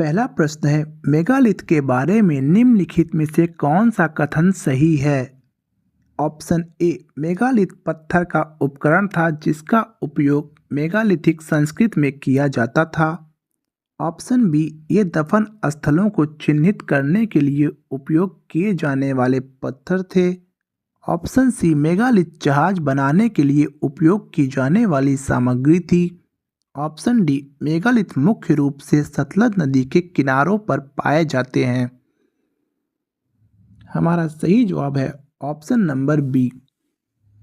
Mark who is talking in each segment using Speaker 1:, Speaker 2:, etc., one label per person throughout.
Speaker 1: पहला प्रश्न है, मेगालिथ के बारे में निम्नलिखित में से कौन सा कथन सही है? ऑप्शन ए, मेगालिथ पत्थर का उपकरण था जिसका उपयोग मेगालिथिक संस्कृति में किया जाता था। ऑप्शन बी, ये दफन स्थलों को चिन्हित करने के लिए उपयोग किए जाने वाले पत्थर थे। ऑप्शन सी, मेगालिथ जहाज बनाने के लिए उपयोग की जाने वाली सामग्री थी। ऑप्शन डी, मेगालिथ मुख्य रूप से सतलज नदी के किनारों पर पाए जाते हैं। हमारा सही जवाब है ऑप्शन नंबर बी,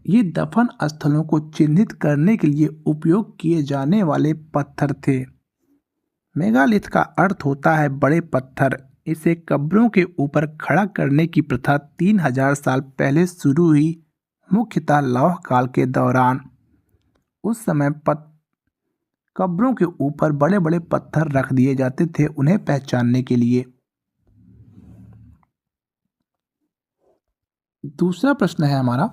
Speaker 1: ये दफन स्थलों को चिन्हित करने के लिए उपयोग किए जाने वाले पत्थर थे। मेगालिथ का अर्थ होता है बड़े पत्थर। इसे कब्रों के ऊपर खड़ा करने की प्रथा 3000 साल पहले शुरू हुई, मुख्यतः लौह काल के दौरान। उस समय कब्रों के ऊपर बड़े बड़े पत्थर रख दिए जाते थे उन्हें पहचानने के लिए। दूसरा प्रश्न है हमारा,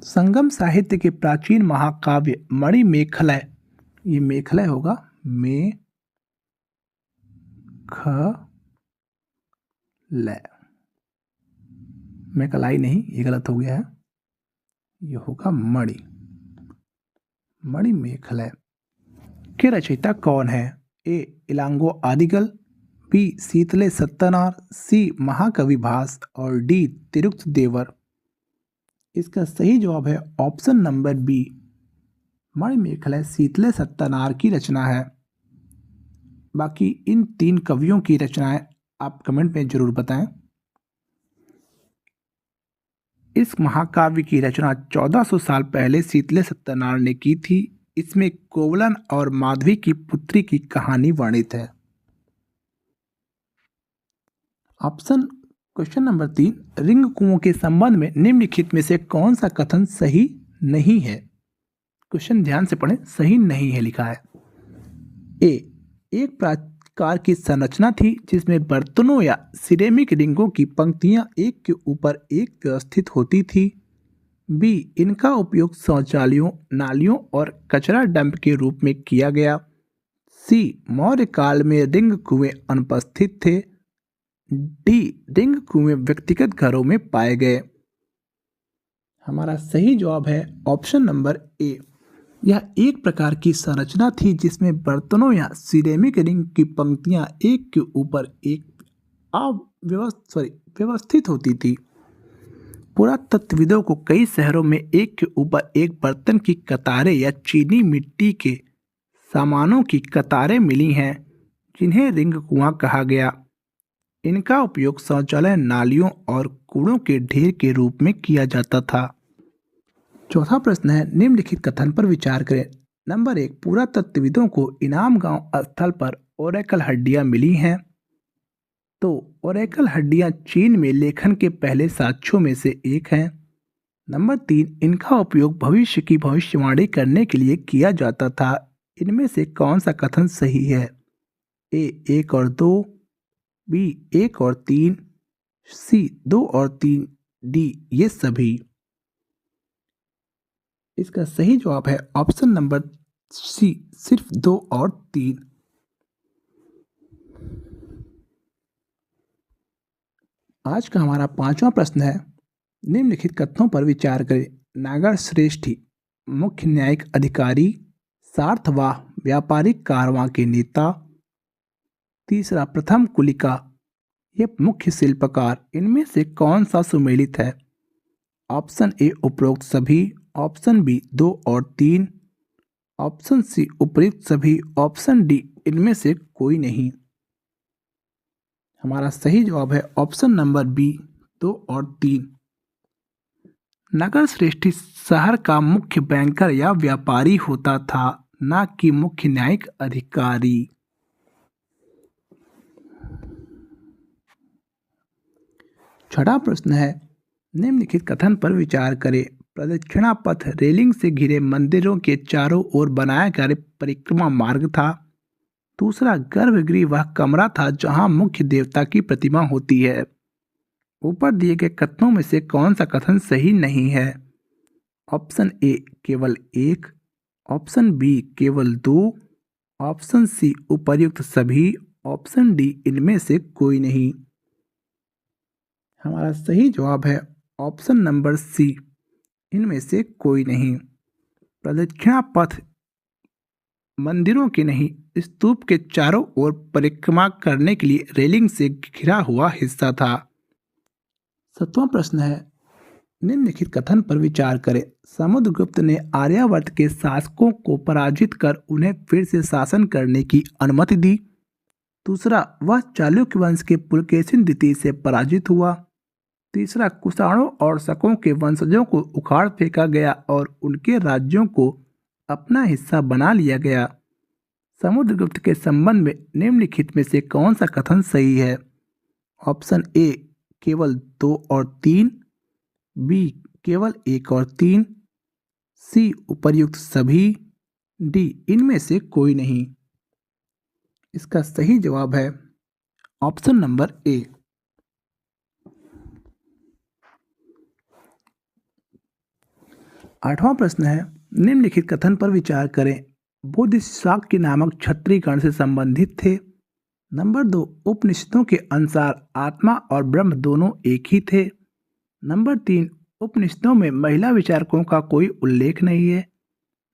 Speaker 1: संगम साहित्य के प्राचीन महाकाव्य मणिमेखलय, ये मेखलय होगा, मेखलाई नहीं, ये गलत हो गया है, ये होगा मणिमेखलय के रचयिता कौन है? ए, इलांगो आदिगल, बी, शीतले सत्तनार, सी, महाकवि भास और डी, तिरुक्त देवर। इसका सही जवाब है ऑप्शन नंबर बी, मणिमेखलय शीतले सत्तनार की रचना है। बाकी इन 3 कवियों की रचनाएं आप कमेंट में जरूर बताएं। इस महाकाव्य की रचना 1400 साल पहले शीतले सत्तनार ने की थी। इसमें कोवलन और माधवी की पुत्री की कहानी वर्णित है। क्वेश्चन नंबर 3, रिंग कुओं के संबंध में निम्नलिखित में से कौन सा कथन सही नहीं है? क्वेश्चन ध्यान से पढ़ें, सही नहीं है लिखा है। ए, एक प्रकार की संरचना थी जिसमें बर्तनों या सिरेमिक रिंगों की पंक्तियां एक के ऊपर एक व्यवस्थित होती थी। बी, इनका उपयोग शौचालयों, नालियों और कचरा डंप के रूप में किया गया। सी, मौर्य काल में रिंग कुएं अनुपस्थित थे। डी, रिंग कुएं व्यक्तिगत घरों में पाए गए। हमारा सही जवाब है ऑप्शन नंबर ए, यह एक प्रकार की संरचना थी जिसमें बर्तनों या सिरेमिक रिंग की पंक्तियां एक के ऊपर एक व्यवस्थित होती थी। पुरातत्वविदों को कई शहरों में एक के ऊपर एक बर्तन की कतारें या चीनी मिट्टी के सामानों की कतारें मिली हैं, जिन्हें रिंग कुआं कहा गया। इनका उपयोग शौचालय, नालियों और कूड़ों के ढेर के रूप में किया जाता था। चौथा प्रश्न है, निम्नलिखित कथन पर विचार करें। नंबर 1, पुरातत्वविदों को इनाम गांव स्थल पर ओरेकल हड्डियां मिली हैं। तो ओरेकल हड्डियां चीन में लेखन के पहले साक्ष्यों में से एक हैं। नंबर 3, इनका उपयोग भविष्य की भविष्यवाणी करने के लिए किया जाता था। इनमें से कौन सा कथन सही है? ए, 1 और 2, बी, 1 और 3, सी, 2 और 3, डी, ये सभी। इसका सही जवाब है ऑप्शन नंबर सी, सिर्फ 2 और 3। आज का हमारा 5वां प्रश्न है, निम्नलिखित कथनों पर विचार करें। नागर श्रेष्ठी मुख्य न्यायिक अधिकारी, सार्थवाह व्यापारिक कारवां के नेता। तीसरा, प्रथम कुलिका ये मुख्य शिल्पकार। इनमें से कौन सा सुमेलित है? ऑप्शन ए, उपरोक्त सभी। ऑप्शन बी, 2 और 3। ऑप्शन सी, उपयुक्त सभी। ऑप्शन डी, इनमें से कोई नहीं। हमारा सही जवाब है ऑप्शन नंबर बी, 2 और 3। नगर श्रेष्ठी शहर का मुख्य बैंकर या व्यापारी होता था, न कि मुख्य न्यायिक अधिकारी। छठा प्रश्न है, निम्नलिखित कथन पर विचार करें। प्रदक्षिणा पथ रेलिंग से घिरे मंदिरों के चारों ओर बनाया गया परिक्रमा मार्ग था। दूसरा, गर्भगृह वह कमरा था जहां मुख्य देवता की प्रतिमा होती है। ऊपर दिए गए कथनों में से कौन सा कथन सही नहीं है? ऑप्शन ए, केवल 1। ऑप्शन बी, केवल 2। ऑप्शन सी, उपर्युक्त सभी। ऑप्शन डी इनमें से कोई नहीं। हमारा सही जवाब है ऑप्शन नंबर सी, इनमें से कोई नहीं। प्रदक्षिणा पथ मंदिरों के नहीं, स्तूप के चारों ओर परिक्रमा करने के लिए रेलिंग से घिरा हुआ हिस्सा था। 7वां प्रश्न है, निम्नलिखित कथन पर विचार करें। समुद्रगुप्त ने आर्यावर्त के शासकों को पराजित कर उन्हें फिर से शासन करने की अनुमति दी। दूसरा, वह चालुक्य वंश के पुलकेशिन द्वितीय से पराजित हुआ। तीसरा, कुषाणों और शकों के वंशजों को उखाड़ फेंका गया और उनके राज्यों को अपना हिस्सा बना लिया गया। समुद्रगुप्त के संबंध में निम्नलिखित में से कौन सा कथन सही है? ऑप्शन ए केवल 2 और 3, बी केवल 1 और 3, सी उपर्युक्त सभी, डी इनमें से कोई नहीं। इसका सही जवाब है ऑप्शन नंबर ए। 8वां प्रश्न है, निम्नलिखित कथन पर विचार करें। बुद्ध शाक्य नामक क्षत्रिय गण से संबंधित थे। नंबर 2, उपनिषदों के अनुसार आत्मा और ब्रह्म दोनों एक ही थे। नंबर 3, उपनिषदों में महिला विचारकों का कोई उल्लेख नहीं है।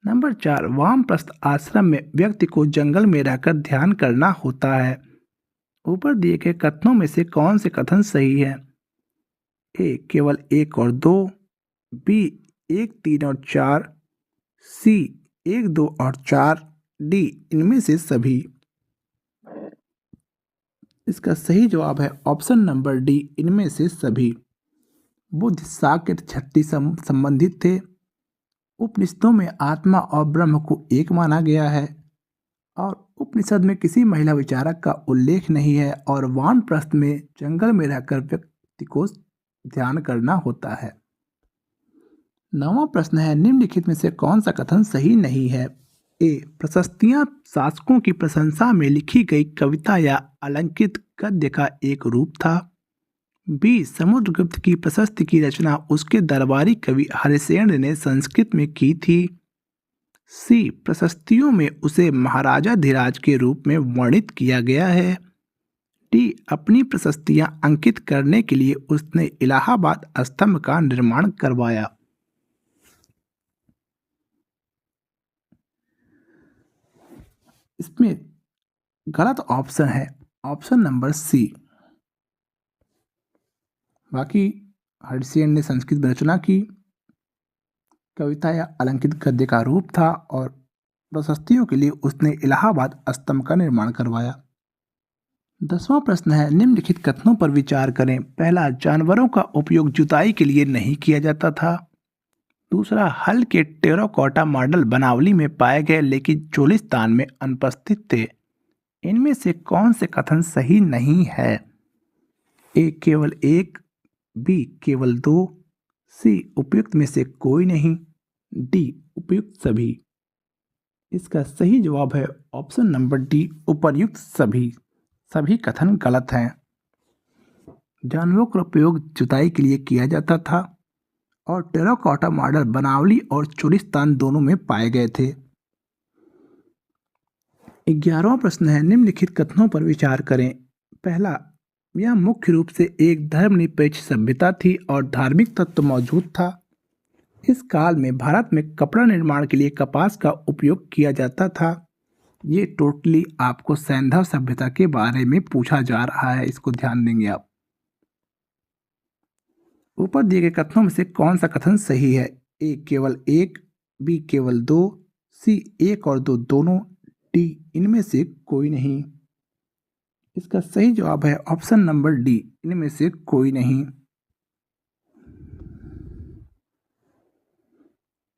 Speaker 1: नंबर 4, वामप्रस्थ आश्रम में व्यक्ति को जंगल में रहकर ध्यान करना होता है। ऊपर दिए गए कथनों में से कौन से कथन सही है? ए केवल 1 और 2, बी 1, 3 और 4, सी 1, 2 और 4, डी इनमें से सभी। इसका सही जवाब है ऑप्शन नंबर डी, इनमें से सभी। बुद्ध शाक्य क्षत्रिय संबंधित थे। उपनिषदों में आत्मा और ब्रह्म को एक माना गया है और उपनिषद में किसी महिला विचारक का उल्लेख नहीं है और वानप्रस्थ में जंगल में रहकर व्यक्ति को ध्यान करना होता है। 9वां प्रश्न है, निम्नलिखित में से कौन सा कथन सही नहीं है? ए प्रशस्तियां शासकों की प्रशंसा में लिखी गई कविता या अलंकृत गद्य का एक रूप था। बी समुद्रगुप्त की प्रशस्ति की रचना उसके दरबारी कवि हरिसेन ने संस्कृत में की थी। सी प्रशस्तियों में उसे महाराजा धीराज के रूप में वर्णित किया गया है। डी अपनी प्रशस्तियां अंकित करने के लिए उसने इलाहाबाद स्तंभ का निर्माण करवाया। इसमें गलत ऑप्शन है ऑप्शन नंबर सी। बाकी हरिसेन ने संस्कृत में रचना की, कविता या अलंकृत गद्य का रूप था और प्रशस्तियों के लिए उसने इलाहाबाद स्तंभ का निर्माण करवाया। 10वां प्रश्न है, निम्नलिखित कथनों पर विचार करें। पहला, जानवरों का उपयोग जुताई के लिए नहीं किया जाता था। दूसरा, हल के टेराकोटा मॉडल बनावली में पाए गए लेकिन चोलिस्तान में अनुपस्थित थे। इनमें से कौन से कथन सही नहीं है? ए केवल 1, बी केवल 2, सी उपयुक्त में से कोई नहीं, डी उपयुक्त सभी। इसका सही जवाब है ऑप्शन नंबर डी, उपर्युक्त सभी। सभी कथन गलत हैं। जानवरों का उपयोग जुताई के लिए किया जाता था और टेराकोटा मॉडल बनावली और चोलिस्तान दोनों में पाए गए थे। 11वां प्रश्न है, निम्नलिखित कथनों पर विचार करें। पहला, यह मुख्य रूप से एक धर्मनिरपेक्ष सभ्यता थी और धार्मिक तत्व मौजूद था। इस काल में भारत में कपड़ा निर्माण के लिए कपास का उपयोग किया जाता था। ये टोटली आपको सैंधव सभ्यता के बारे में पूछा जा रहा है, इसको ध्यान देंगे आप। ऊपर दिए गए कथनों में से कौन सा कथन सही है? ए केवल 1, बी केवल 2, सी 1 और 2 दोनों, डी इनमें से कोई नहीं। इसका सही जवाब है ऑप्शन नंबर डी, इनमें से कोई नहीं।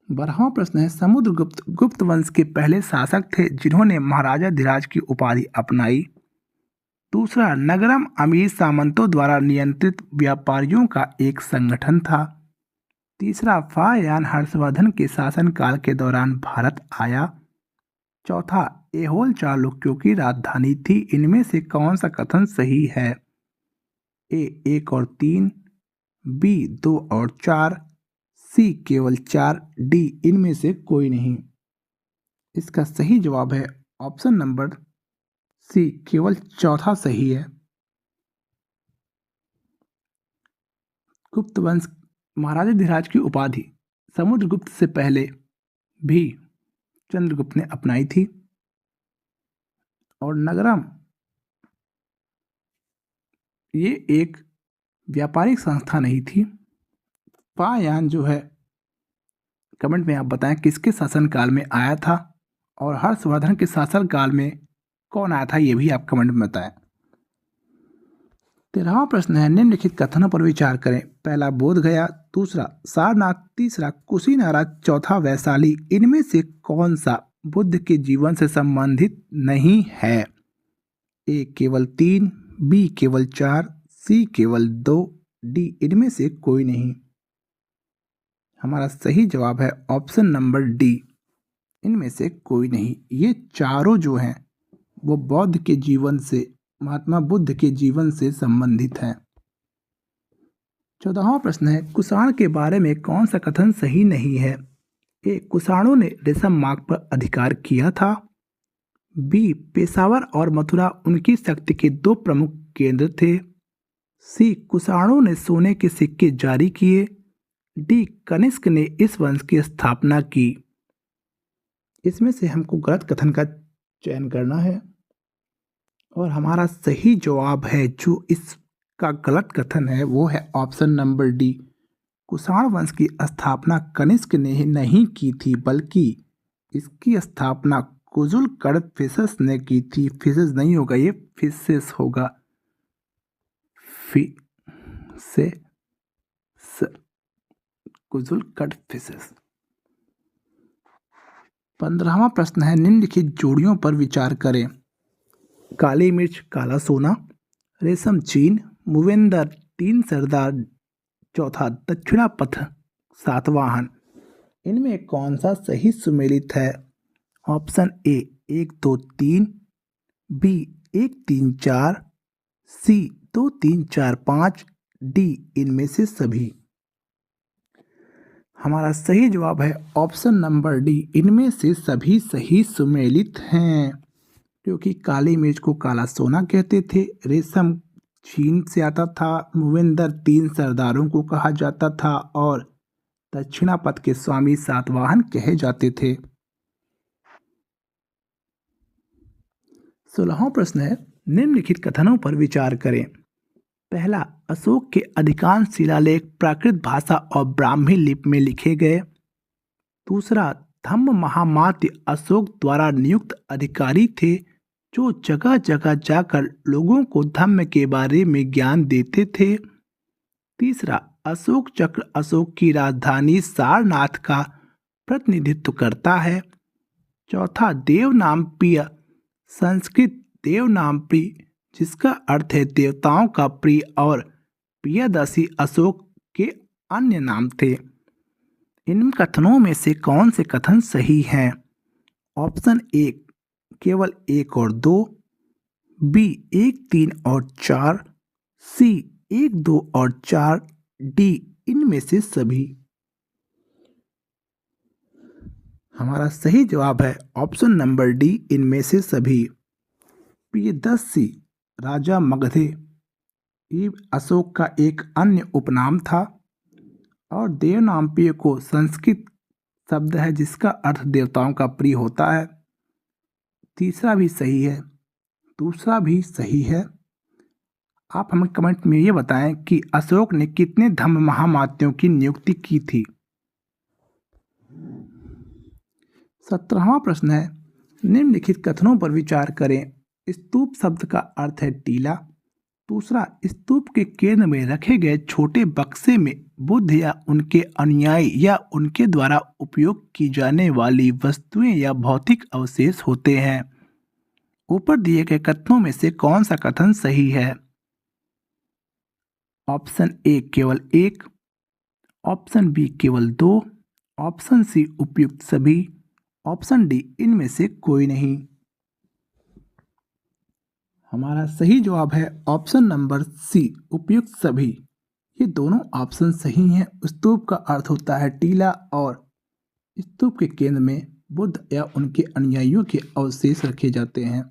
Speaker 1: 12वां प्रश्न है, समुद्रगुप्त गुप्त वंश के पहले शासक थे जिन्होंने महाराजा धीराज की उपाधि अपनाई। दूसरा, नगरम अमीर सामंतों द्वारा नियंत्रित व्यापारियों का एक संगठन था। तीसरा, फाहयान हर्षवर्धन के शासनकाल के दौरान भारत आया। चौथा, ऐहोल चालुक्यों की राजधानी थी। इनमें से कौन सा कथन सही है? ए 1 और 3, बी 2 और 4, सी केवल 4, डी इनमें से कोई नहीं। इसका सही जवाब है ऑप्शन नंबर सी केवल चौथा सही है। गुप्त वंश महाराजा धीराज की उपाधि समुद्रगुप्त से पहले भी चंद्रगुप्त ने अपनाई थी। और नगरम ये एक व्यापारिक संस्था नहीं थी। पायान जो है कमेंट में आप बताएं किसके शासनकाल में आया था, और हर्षवर्धन के शासनकाल में कौन आया था ये भी आप कमेंट में बताएं। 13वां प्रश्न है, निम्नलिखित कथनों पर विचार करें। पहला बोध गया, दूसरा सारनाथ, तीसरा कुशीनारा, चौथा वैशाली। इनमें से कौन सा बुद्ध के जीवन से संबंधित नहीं है? ए केवल 3, बी केवल 4, सी केवल 2, डी इनमें से कोई नहीं। हमारा सही जवाब है ऑप्शन नंबर डी, इनमें से कोई नहीं। ये चारों जो हैं वो बौद्ध के जीवन से, महात्मा बुद्ध के जीवन से संबंधित हैं। 14वां प्रश्न है, कुषाण के बारे में कौन सा कथन सही नहीं है? ए कुषाणों ने रेशम मार्ग पर अधिकार किया था। बी पेशावर और मथुरा उनकी शक्ति के 2 प्रमुख केंद्र थे। सी कुषाणों ने सोने के सिक्के जारी किए। डी कनिष्क ने इस वंश की स्थापना की। इसमें से हमको गलत कथन का चयन करना है, और हमारा सही जवाब है जो इसका गलत कथन है वो है ऑप्शन नंबर डी। कुषाण वंश की स्थापना कनिष्क ने ही नहीं की थी, बल्कि इसकी स्थापना कुजुल कडफिसेस ने की थी। फिसेस नहीं होगा, ये फिसेस होगा। कुजुल कडफिसेस। 15वां प्रश्न है, निम्नलिखित जोड़ियों पर विचार करें। काली मिर्च काला सोना, रेशम चीन, मूवेंदर 3 सरदार, चौथा दक्षिणापथ 7 वाहन। इनमें कौन सा सही सुमेलित है? Option A 1 2 3, B 1 3 4, C 2 3 4 5, D इनमें से सभी। हमारा सही जवाब है ऑप्शन नंबर डी, इनमें से सभी सही सुमेलित हैं। क्योंकि काली मिर्च को काला सोना कहते थे, रेशम चीन से आता था, मूवेंदर 3 सरदारों को कहा जाता था, और दक्षिणापथ के स्वामी सातवाहन कहे जाते थे। 16वां प्रश्न है, निम्नलिखित कथनों पर विचार करें। पहला, अशोक के अधिकांश शिलालेख प्राकृत भाषा और ब्राह्मी लिपि में लिखे गए। दूसरा, धम्म महामात्य अशोक द्वारा नियुक्त अधिकारी थे जो जगह जगह जाकर लोगों को धम्म के बारे में ज्ञान देते थे। तीसरा, अशोक चक्र अशोक की राजधानी सारनाथ का प्रतिनिधित्व करता है। चौथा, देवनामप्रिय, संस्कृत देवनामप्रिय जिसका अर्थ है देवताओं का प्रिय, और प्रियदर्शी अशोक के अन्य नाम थे। इन कथनों में से कौन से कथन सही हैं? ऑप्शन ए केवल 1 और 2, बी 1 3 और 4, सी 1 2 और 4, डी इनमें से सभी। हमारा सही जवाब है ऑप्शन नंबर डी, इनमें से सभी। प्रियदर्शी राजा मगधे ये अशोक का एक अन्य उपनाम था, और देवनामप्रिय को संस्कृत शब्द है जिसका अर्थ देवताओं का प्रिय होता है। तीसरा भी सही है, दूसरा भी सही है। आप हमें कमेंट में ये बताएं कि अशोक ने कितने धम्म महामात्यों की नियुक्ति की थी। 17वां प्रश्न है, निम्नलिखित कथनों पर विचार करें। स्तूप शब्द का अर्थ है टीला। दूसरा, स्तूप के केंद्र में रखे गए छोटे बक्से में बुद्ध या उनके अनुयायी या उनके द्वारा उपयोग की जाने वाली वस्तुएं या भौतिक अवशेष होते हैं। ऊपर दिए गए कथनों में से कौन सा कथन सही है? ऑप्शन ए केवल 1, ऑप्शन बी केवल 2, ऑप्शन सी उपयुक्त सभी, ऑप्शन डी इनमें से कोई नहीं। हमारा सही जवाब है ऑप्शन नंबर सी, उपयुक्त सभी। ये दोनों ऑप्शन सही हैं। स्तूप का अर्थ होता है टीला, और स्तूप के केंद्र में बुद्ध या उनके अनुयायियों के अवशेष रखे जाते हैं।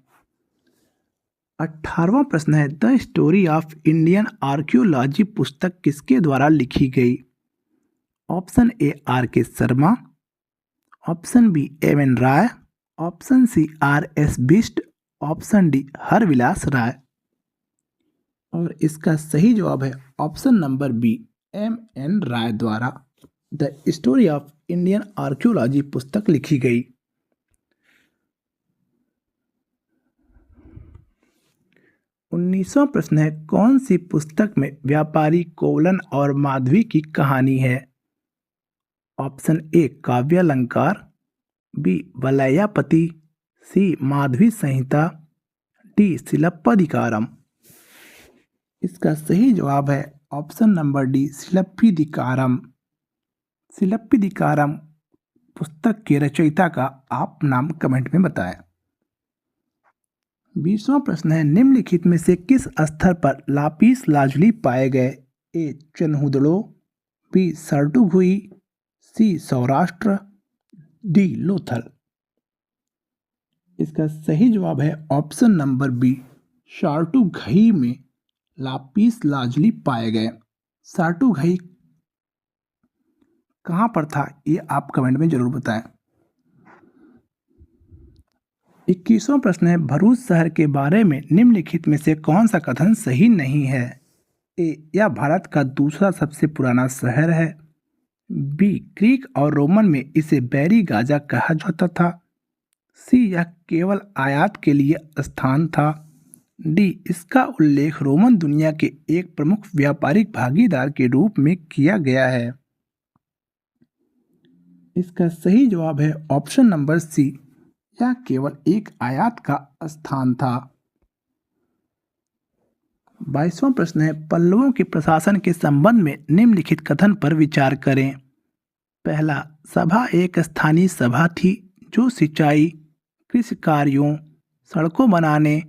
Speaker 1: 18वां प्रश्न है, the story of Indian archaeology पुस्तक किसके द्वारा लिखी गई? Option A R K Sharma, option B M N Rai, option C R S Bisht, option D Harvilas Rai. और इसका सही जवाब है option number B M N Rai द्वारा the story of Indian archaeology पुस्तक लिखी गई। 19वां प्रश्न है, कौन सी पुस्तक में व्यापारी कोवलन और माधवी की कहानी है? Option A Kavyalankar, B Valayapathi, C Madhavi Samhita, D Silappadikaram. इसका सही जवाब है option number D Silappadikaram. Silappadikaram पुस्तक के रचयिता का आप नाम कमेंट में बताएं। 20वां प्रश्न है, निम्नलिखित में से किस स्थल पर लापिस लाजुली पाए गए? ए चनहुदड़ो, बी सरटुघुई, सी सौराष्ट्र, डी लोथल। इसका सही जवाब है ऑप्शन नंबर बी सार्टुघई में लापिस लाजुली पाए गए। सार्टुघई कहाँ पर था ये आप कमेंट में जरूर बताएं। 21वां प्रश्न है, भरूच शहर के बारे में निम्नलिखित में से कौन सा कथन सही नहीं है? ए यह भारत का दूसरा सबसे पुराना शहर है, बी ग्रीक और रोमन में इसे बैरी गाजा कहा जाता था, सी यह केवल आयात के लिए स्थान था, डी इसका उल्लेख रोमन दुनिया के एक प्रमुख व्यापारिक भागीदार के रूप में किया गया है। इसका सही जवाब है ऑप्शन नंबर सी, यह केवल एक आयात का स्थान था। 22वां प्रश्न है, पल्लवों के प्रशासन के संबंध में निम्नलिखित कथन पर विचार करें। पहला, सभा एक स्थानीय सभा थी जो सिंचाई, कृषि कार्यों, सड़कों बनाने,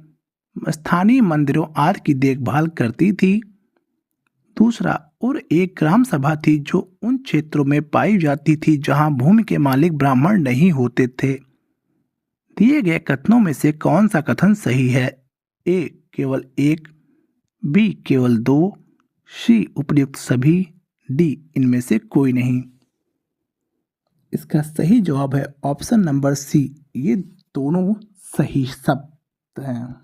Speaker 1: स्थानीय मंदिरों आदि की देखभाल करती थी। दूसरा, और एक ग्राम सभा थी जो उन क्षेत्रों में पाई जाती थी जहां भूमि के मालिक ब्राह्मण नहीं होते थे। दिए गए कथनों में से कौन सा कथन सही है? ए केवल एक, बी केवल दो, सी उपयुक्त सभी, डी इनमें से कोई नहीं। इसका सही जवाब है ऑप्शन नंबर सी, ये दोनों सही शब्द हैं।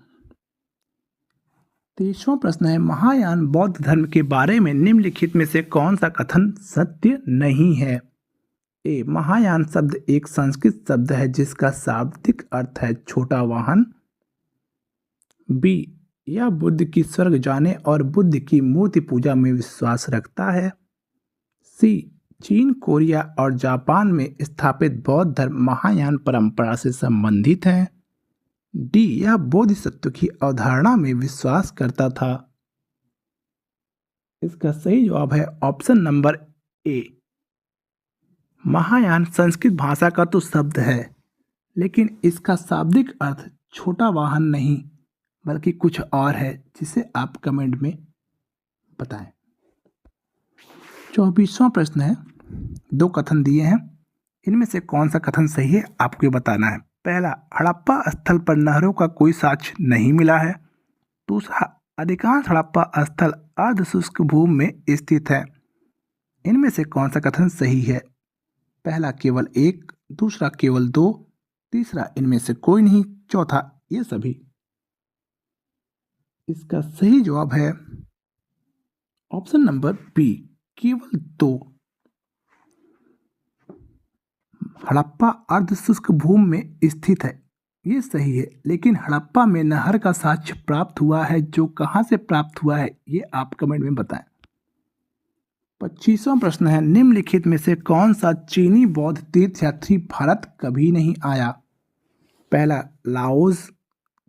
Speaker 1: 23वां प्रश्न है, महायान बौद्ध धर्म के बारे में निम्नलिखित में से कौन सा कथन सत्य नहीं है? ए महायान शब्द एक संस्कृत शब्द है जिसका शाब्दिक अर्थ है छोटा वाहन, बी यह बुद्ध की स्वर्ग जाने और बुद्ध की मूर्ति पूजा में विश्वास रखता है, सी चीन, कोरिया और जापान में स्थापित बौद्ध धर्म महायान परंपरा से संबंधित है, डी यह बोधिसत्व की अवधारणा में विश्वास करता था। इसका सही जवाब है option number A. Mahayana Sanskrit भाषा का तो शब्द है लेकिन इसका शाब्दिक अर्थ छोटा वाहन नहीं बल्कि कुछ और है जिसे आप कमेंट में बताएं। 24वां प्रश्न है, दो कथन दिए हैं, इनमें से कौन सा कथन सही है आपको ये बताना है। पहला, हड़प्पा स्थल पर नहरों का कोई साक्ष्य नहीं मिला है। दूसरा, अधिकांश हड़प्पा स्थल अर्ध शुष्क भूमि में स्थित है। इनमें से कौन सा कथन सही है? पहला केवल एक, दूसरा केवल दो, तीसरा इनमें से कोई नहीं, चौथा ये सभी। इसका सही जवाब है ऑप्शन नंबर बी, केवल दो। हड़प्पा अर्ध शुष्क भूमि में स्थित है, ये सही है, लेकिन हड़प्पा में नहर का साक्ष्य प्राप्त हुआ है, जो कहाँ से प्राप्त हुआ है ये आप कमेंट में बताएं। 25वां प्रश्न है, निम्नलिखित में से कौन सा चीनी बौद्ध तीर्थयात्री भारत कभी नहीं आया? पहला लाओस,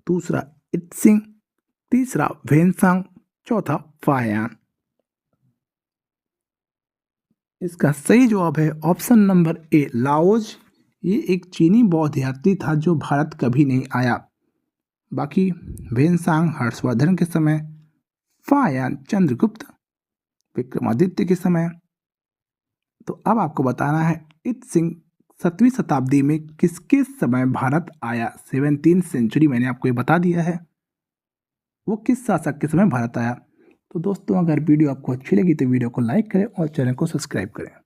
Speaker 1: दूसरा इत्सिंग, तीसरा वेनसांग, चौथा फायान। इसका सही जवाब है ऑप्शन नंबर ए, लाओस। ये एक चीनी बौद्ध यात्री था जो भारत कभी नहीं आया। बाकी वेनसांग हर्षवर्धन के समय, फायान चंद्रगुप्त विक्रमादित्य के समय। तो अब आपको बताना है इत्सिंग 7वीं शताब्दी में किसके समय भारत आया? 17th सेंचुरी मैंने आपको ये बता दिया है। वो किस शासक के समय भारत आया। तो दोस्तों अगर वीडियो आपको अच्छी लगी तो वीडियो को लाइक करें और चैनल को सब्सक्राइब करें।